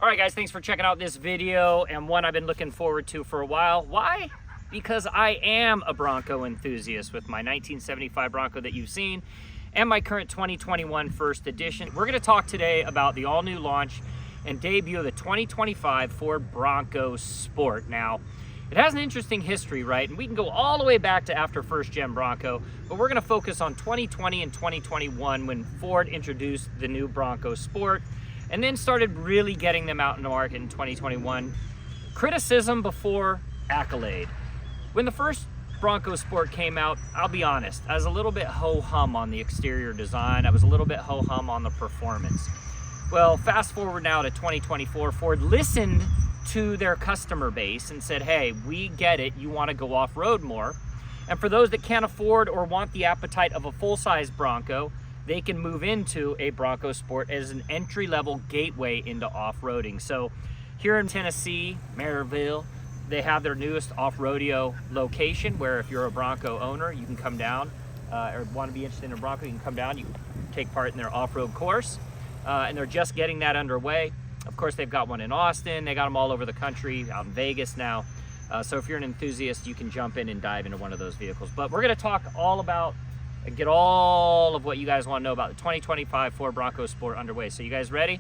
All right, guys, thanks for checking out this video, and one I've been looking forward to for a while. Why? Because I am a Bronco enthusiast with my 1975 Bronco that you've seen and my current 2021 First Edition. We're going to talk today about the all-new launch and debut of the 2025 Ford Bronco Sport. Now, it has an interesting history, right? And we can go all the way back to after first gen Bronco, but we're going to focus on 2020 and 2021 when Ford introduced the new Bronco Sport and then started really getting them out in the market in 2021. Criticism before accolade. When the first Bronco Sport came out, I'll be honest, I was a little bit ho-hum on the exterior design. I was a little bit ho-hum on the performance. Well, fast forward now to 2024, Ford listened to their customer base and said, hey, we get it, you want to go off-road more. And for those that can't afford or want the appetite of a full-size Bronco, they can move into a Bronco Sport as an entry-level gateway into off-roading. So here in Tennessee, Maryville, they have their newest off-rodeo location where if you're a Bronco owner, you can come down or want to be interested in a Bronco, you can come down, you can take part in their off-road course. And they're just getting that underway. Of course, they've got one in Austin. They got them all over the country, out in Vegas now. So if you're an enthusiast, you can jump in and dive into one of those vehicles. But we're going to talk all about and get all of what you guys want to know about the 2025 Ford Bronco Sport underway. So you guys ready?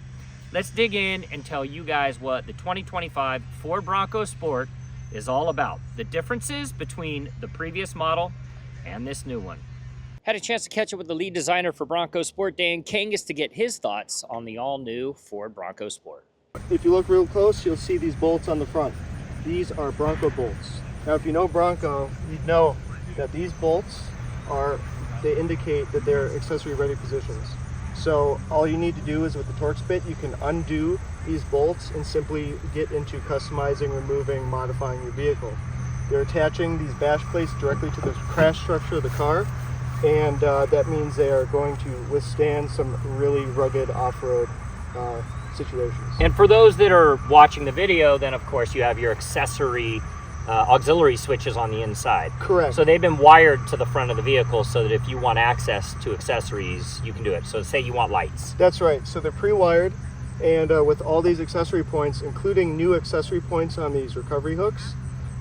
Let's dig in and tell you guys what the 2025 Ford Bronco Sport is all about. The differences between the previous model and this new one. Had a chance to catch up with the lead designer for Bronco Sport, Dan Kangas, to get his thoughts on the all-new Ford Bronco Sport. If you look real close, you'll see these bolts on the front. These are Bronco bolts. Now, if you know Bronco, you'd know that these bolts they indicate that they're accessory-ready positions. So all you need to do is with the Torx bit, you can undo these bolts and simply get into customizing, removing, modifying your vehicle. They're attaching these bash plates directly to the crash structure of the car, and that means they are going to withstand some really rugged off-road situations. And for those that are watching the video, then of course you have your accessory auxiliary switches on the inside. Correct. So they've been wired to the front of the vehicle so that if you want access to accessories, you can do it. So say you want lights. That's right. So they're pre-wired, and with all these accessory points, including new accessory points on these recovery hooks,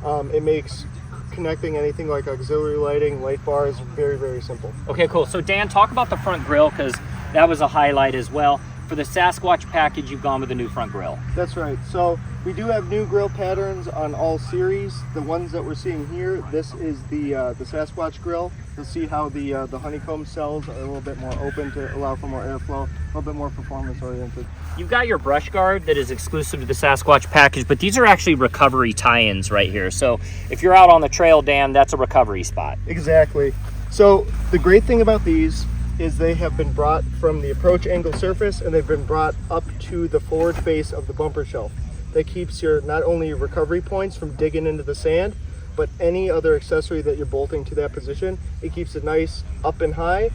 it makes connecting anything like auxiliary lighting, light bars, very, very simple. Okay, cool. So Dan, talk about the front grille, because that was a highlight as well. For the Sasquatch package, you've gone with a new front grille. That's right. So we do have new grille patterns on all series. The ones that we're seeing here, this is the Sasquatch grille. You'll see how the honeycomb cells are a little bit more open to allow for more airflow, a little bit more performance oriented. You've got your brush guard that is exclusive to the Sasquatch package, but these are actually recovery tie-ins right here. So if you're out on the trail, Dan, that's a recovery spot. Exactly. So the great thing about these is they have been brought from the approach angle surface and they've been brought up to the forward face of the bumper shelf. That keeps your not only your recovery points from digging into the sand, but any other accessory that you're bolting to that position. It keeps it nice up and high,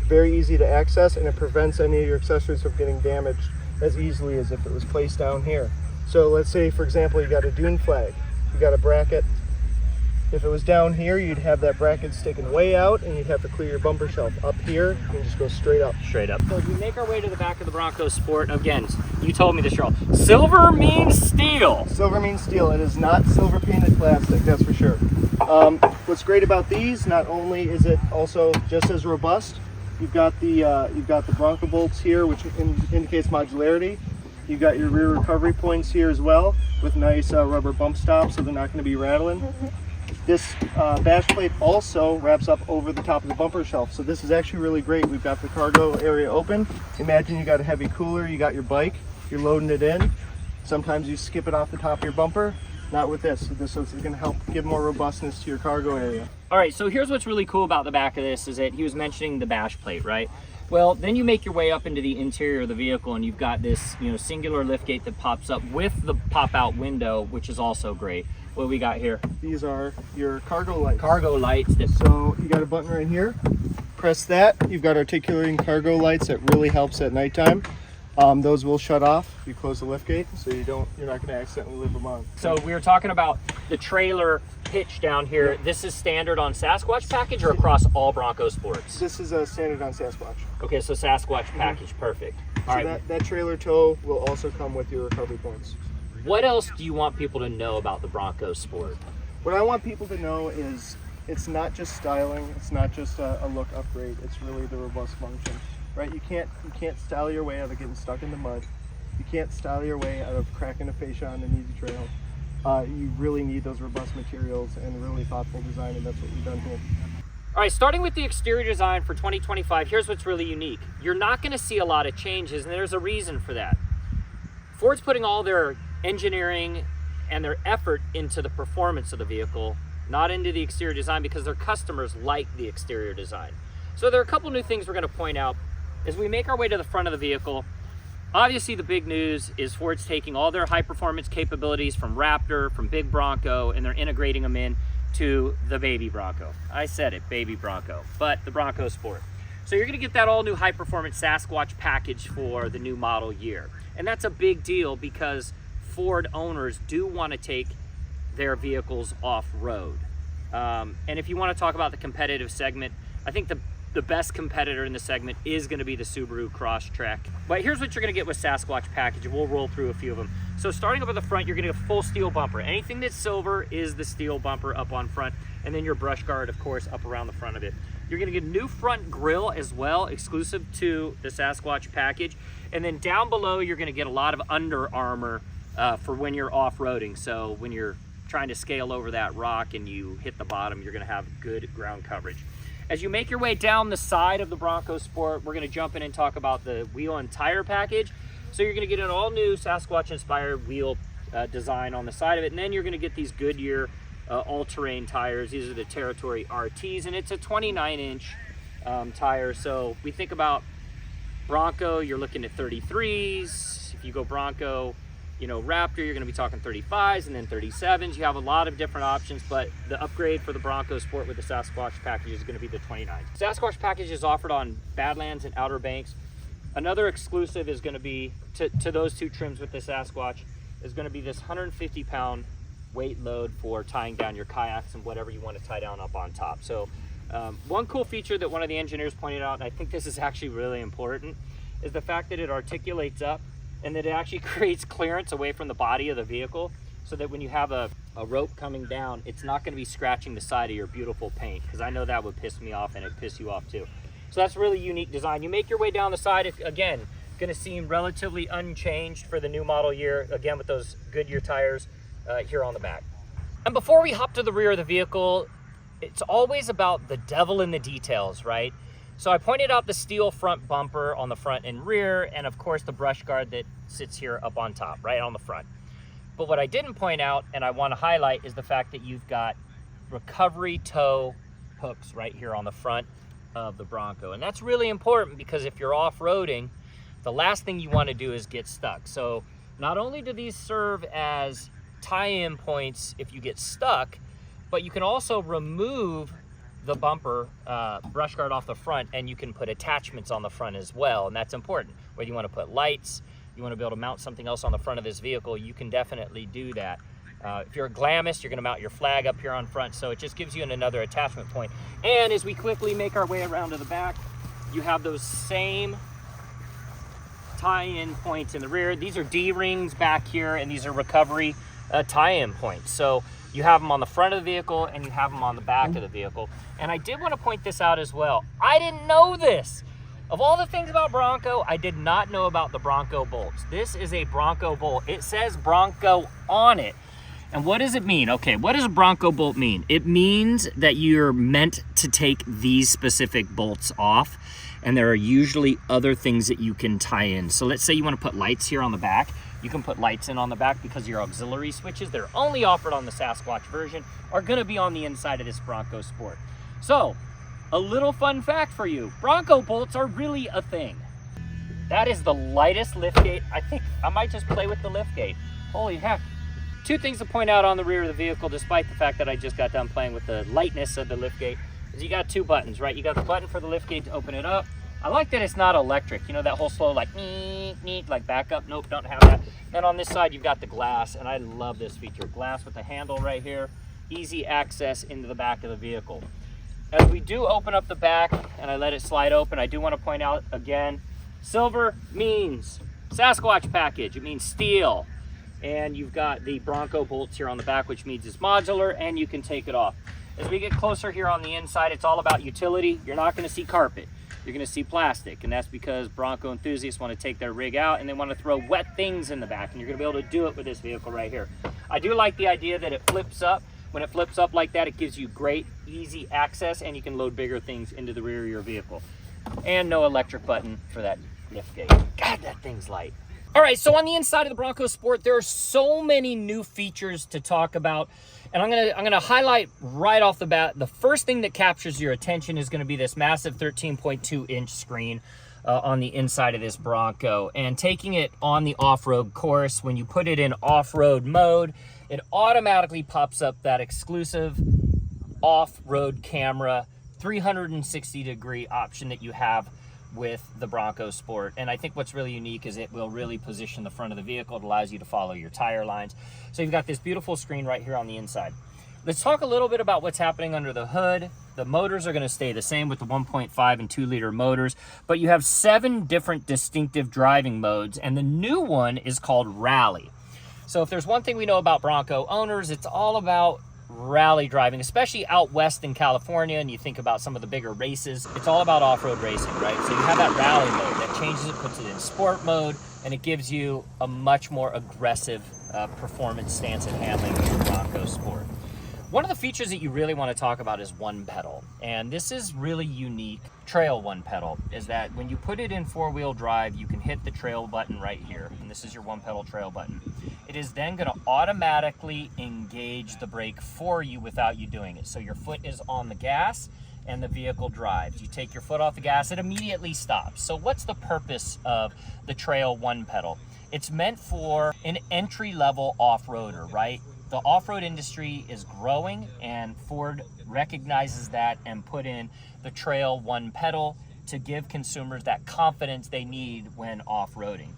very easy to access, and it prevents any of your accessories from getting damaged as easily as if it was placed down here. So let's say, for example, you got a dune flag, you got a bracket. If it was down here, you'd have that bracket sticking way out and you'd have to clear your bumper shelf. Up here, you can just go straight up. Straight up. So as we make our way to the back of the Bronco Sport, again, you told me this, Cheryl, silver means steel. Silver means steel. It is not silver painted plastic, that's for sure. What's great about these, not only is it also just as robust, you've got the Bronco bolts here, which indicates modularity. You've got your rear recovery points here as well, with nice rubber bump stops so they're not going to be rattling. This bash plate also wraps up over the top of the bumper shelf, so this is actually really great. We've got the cargo area open. Imagine you got a heavy cooler, you got your bike, you're loading it in. Sometimes you skip it off the top of your bumper. Not with this. So this is going to help give more robustness to your cargo area. All right, so here's what's really cool about the back of this is that he was mentioning the bash plate, right? Well, then you make your way up into the interior of the vehicle and you've got this, singular liftgate that pops up with the pop-out window, which is also great. What we got here? These are your cargo lights. Cargo lights. So you got a button right here. Press that. You've got articulating cargo lights that really helps at nighttime. Those will shut off if you close the liftgate, so you're not going to accidentally leave them on. So we were talking about the trailer hitch down here. Yep. This is standard on Sasquatch package or across all Bronco Sports? This is a standard on Sasquatch. Okay, so Sasquatch package, perfect. So right. that trailer tow will also come with your recovery points. What else do you want people to know about the Bronco Sport? What I want people to know is it's not just styling, it's not just a look upgrade, it's really the robust function, right? You can't style your way out of getting stuck in the mud. You can't style your way out of cracking a fascia on an easy trail. You really need those robust materials and really thoughtful design, and that's what we've done here. All right, starting with the exterior design for 2025, here's what's really unique. You're not gonna see a lot of changes, and there's a reason for that. Ford's putting all their engineering and their effort into the performance of the vehicle, not into the exterior design, because their customers like the exterior design. So there are a couple new things we're gonna point out as we make our way to the front of the vehicle. Obviously, the big news is Ford's taking all their high performance capabilities from Raptor, from Big Bronco, and they're integrating them in to the baby Bronco. I said it, baby Bronco, but the Bronco Sport. So you're gonna get that all new high performance Sasquatch package for the new model year. And that's a big deal because Ford owners do wanna take their vehicles off-road. And if you wanna talk about the competitive segment, I think the best competitor in the segment is gonna be the Subaru Crosstrek. But here's what you're gonna get with Sasquatch package, and we'll roll through a few of them. So starting up at the front, you're gonna get a full steel bumper. Anything that's silver is the steel bumper up on front, and then your brush guard, of course, up around the front of it. You're gonna get a new front grille as well, exclusive to the Sasquatch package. And then down below, you're gonna get a lot of Under Armour for when you're off-roading. So when you're trying to scale over that rock and you hit the bottom, you're gonna have good ground coverage. As you make your way down the side of the Bronco Sport, we're gonna jump in and talk about the wheel and tire package. So you're gonna get an all new Sasquatch inspired wheel design on the side of it. And then you're gonna get these Goodyear all-terrain tires. These are the Territory RTs, and it's a 29-inch tire. So we think about Bronco, you're looking at 33s. If you go Bronco, you know, Raptor, you're gonna be talking 35s and then 37s. You have a lot of different options, but the upgrade for the Bronco Sport with the Sasquatch package is gonna be the 29. Sasquatch package is offered on Badlands and Outer Banks. Another exclusive is gonna be, to those two trims with the Sasquatch, is gonna be this 150-pound weight load for tying down your kayaks and whatever you wanna tie down up on top. So one cool feature that one of the engineers pointed out, and I think this is actually really important, is the fact that it articulates up and that it actually creates clearance away from the body of the vehicle, so that when you have a rope coming down, it's not gonna be scratching the side of your beautiful paint, because I know that would piss me off, and it'd piss you off too. So that's really unique design. You make your way down the side, again, gonna seem relatively unchanged for the new model year, again with those Goodyear tires here on the back. And before we hop to the rear of the vehicle, it's always about the devil in the details, right? So I pointed out the steel front bumper on the front and rear, and of course the brush guard that sits here up on top, right on the front. But what I didn't point out, and I want to highlight, is the fact that you've got recovery tow hooks right here on the front of the Bronco. And that's really important because if you're off-roading, the last thing you want to do is get stuck. So not only do these serve as tie-in points if you get stuck, but you can also remove the bumper brush guard off the front, and you can put attachments on the front as well, and that's important. Whether you want to put lights, you want to be able to mount something else on the front of this vehicle, you can definitely do that. If you're a glamist, you're going to mount your flag up here on front, so it just gives you another attachment point. And as we quickly make our way around to the back, you have those same tie-in points in the rear. These are D-rings back here, and these are recovery tie-in points. So you have them on the front of the vehicle and you have them on the back of the vehicle. And I did want to point this out as well. I didn't know this. Of all the things about Bronco, I did not know about the Bronco bolts. This is a Bronco bolt. It says Bronco on it. And what does it mean? Okay, what does a Bronco bolt mean? It means that you're meant to take these specific bolts off, and there are usually other things that you can tie in. So let's say you want to put lights here on the back. You can put lights in on the back because your auxiliary switches, they're only offered on the Sasquatch version, are gonna be on the inside of this Bronco Sport. So, a little fun fact for you, Bronco bolts are really a thing. That is the lightest liftgate. I think I might just play with the liftgate. Holy heck. Two things to point out on the rear of the vehicle, despite the fact that I just got done playing with the lightness of the liftgate, is you got two buttons, right? You got the button for the liftgate to open it up. I like that it's not electric. You know, that whole slow, like, like backup. Nope, don't have that. Then on this side, you've got the glass, and I love this feature. Glass with the handle right here. Easy access into the back of the vehicle. As we do open up the back, and I let it slide open, I do want to point out, again, Silver means Sasquatch package, it means steel. And you've got the Bronco bolts here on the back, which means it's modular and you can take it off. As we get closer here on the inside, it's all about utility. You're not going to see carpet. You're going to see plastic, and that's because Bronco enthusiasts want to take their rig out and they want to throw wet things in the back, and you're going to be able to do it with this vehicle right here. I do like the idea that it flips up. When it flips up like that, it gives you great, easy access, and you can load bigger things into the rear of your vehicle. And no electric button for that lift gate. God, that thing's light. All right, so on the inside of the Bronco Sport, there are so many new features to talk about. And I'm gonna highlight right off the bat, the first thing that captures your attention is gonna be this massive 13.2-inch screen on the inside of this Bronco. And taking it on the off-road course, when you put it in off-road mode, it automatically pops up that exclusive off-road camera 360-degree option that you have with the Bronco Sport. And I think what's really unique is it will really position the front of the vehicle. It allows you to follow your tire lines. So you've got this beautiful screen right here on the inside. Let's talk a little bit about what's happening under the hood. The motors are going to stay the same with the 1.5 and 2-liter motors, but you have 7 different distinctive driving modes, and the new one is called Rally. So if there's one thing we know about Bronco owners, it's all about rally driving, especially out west in California, and you think about some of the bigger races. It's all about off-road racing, right? So you have that rally mode that changes it, puts it in sport mode, and it gives you a much more aggressive performance stance and handling with the Bronco Sport. One of the features that you really want to talk about is one pedal, and this is really unique. Trail one pedal is that when you put it in 4-wheel drive, you can hit the trail button right here, and this is your one pedal trail button. It is then going to automatically engage the brake for you without you doing it. So your foot is on the gas and the vehicle drives. You take your foot off the gas, it immediately stops. So what's the purpose of the trail one pedal? It's meant for an entry-level off-roader, right? The off-road industry is growing, and Ford recognizes that and put in the trail one pedal to give consumers that confidence they need when off-roading.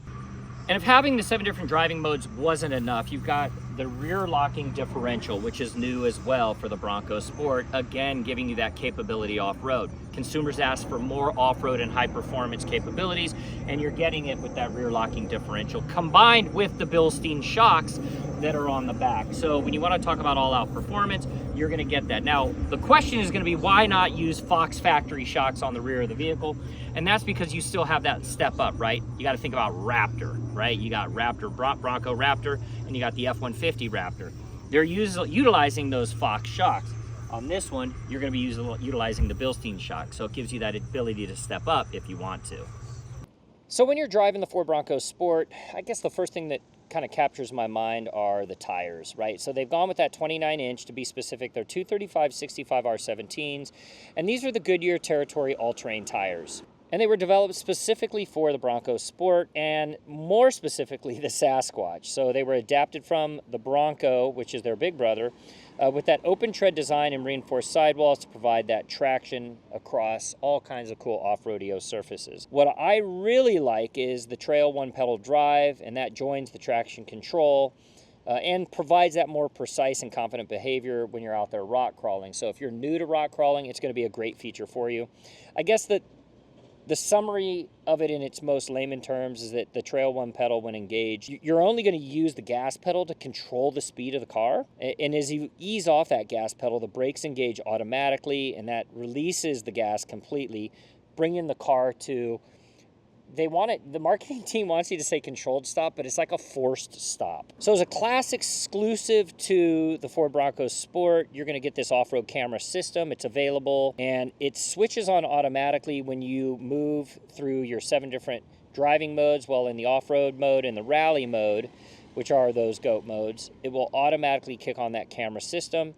And if having the 7 different driving modes wasn't enough, you've got the rear locking differential, which is new as well for the Bronco Sport, again giving you that capability off-road. Consumers ask for more off-road and high performance capabilities, and you're getting it with that rear locking differential combined with the Bilstein shocks that are on the back. So when you want to talk about all-out performance, you're going to get that. Now, the question is going to be, why not use Fox factory shocks on the rear of the vehicle? And that's because you still have that step up, right? You got to think about Raptor, right? You got Raptor, Bronco Raptor, and you got the F-150 Raptor. They're utilizing those Fox shocks. On this one, you're going to be utilizing the Bilstein shock, so it gives you that ability to step up if you want to. So when you're driving the Ford Bronco Sport, I guess the first thing that kind of captures my mind are the tires, right? So they've gone with that 29-inch, to be specific. They're 235/65 R17s, and these are the Goodyear Territory all-terrain tires. And they were developed specifically for the Bronco Sport, and more specifically the Sasquatch. So they were adapted from the Bronco, which is their big brother, with that open tread design and reinforced sidewalls to provide that traction across all kinds of cool off-rodeo surfaces. What I really like is the trail one pedal drive, and that joins the traction control and provides that more precise and confident behavior when you're out there rock crawling. So if you're new to rock crawling, it's going to be a great feature for you. I guess that the summary of it in its most layman terms is that the trail one pedal, when engaged, you're only going to use the gas pedal to control the speed of the car. And as you ease off that gas pedal, the brakes engage automatically, and that releases the gas completely, bringing the car to, the marketing team wants you to say controlled stop, but it's like a forced stop. So as a class exclusive to the Ford Bronco Sport, you're going to get this off-road camera system. It's available, and it switches on automatically when you move through your 7 different driving modes. While in the off-road mode and the rally mode, which are those GOAT modes, it will automatically kick on that camera system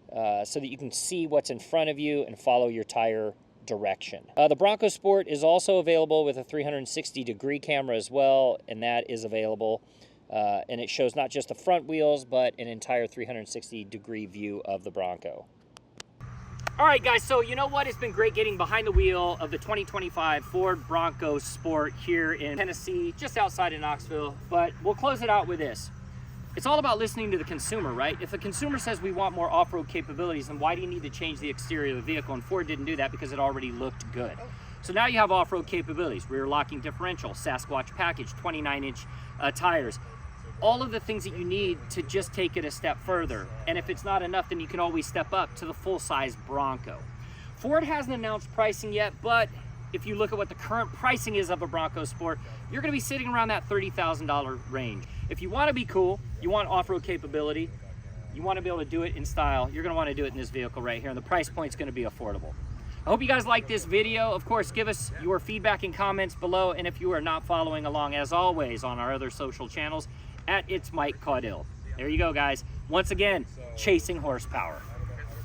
so that you can see what's in front of you and follow your tire direction. The Bronco Sport is also available with a 360-degree camera as well, and that is available, and it shows not just the front wheels, but an entire 360-degree view of the Bronco. All right, guys, so you know what? It's been great getting behind the wheel of the 2025 Ford Bronco Sport here in Tennessee, just outside of Knoxville, but we'll close it out with this. It's all about listening to the consumer, right? If the consumer says we want more off-road capabilities, then why do you need to change the exterior of the vehicle? And Ford didn't do that because it already looked good. So now you have off-road capabilities, rear locking differential, Sasquatch package, 29-inch tires, all of the things that you need to just take it a step further. And if it's not enough, then you can always step up to the full-size Bronco. Ford hasn't announced pricing yet, but if you look at what the current pricing is of a Bronco Sport, you're gonna be sitting around that $30,000 range. If you wanna be cool, you want off-road capability, you wanna be able to do it in style, you're gonna wanna do it in this vehicle right here, and the price point's gonna be affordable. I hope you guys like this video. Of course, give us your feedback and comments below, and if you are not following along, as always, on our other social channels, @It's Mike Caudill. There you go, guys. Once again, chasing horsepower.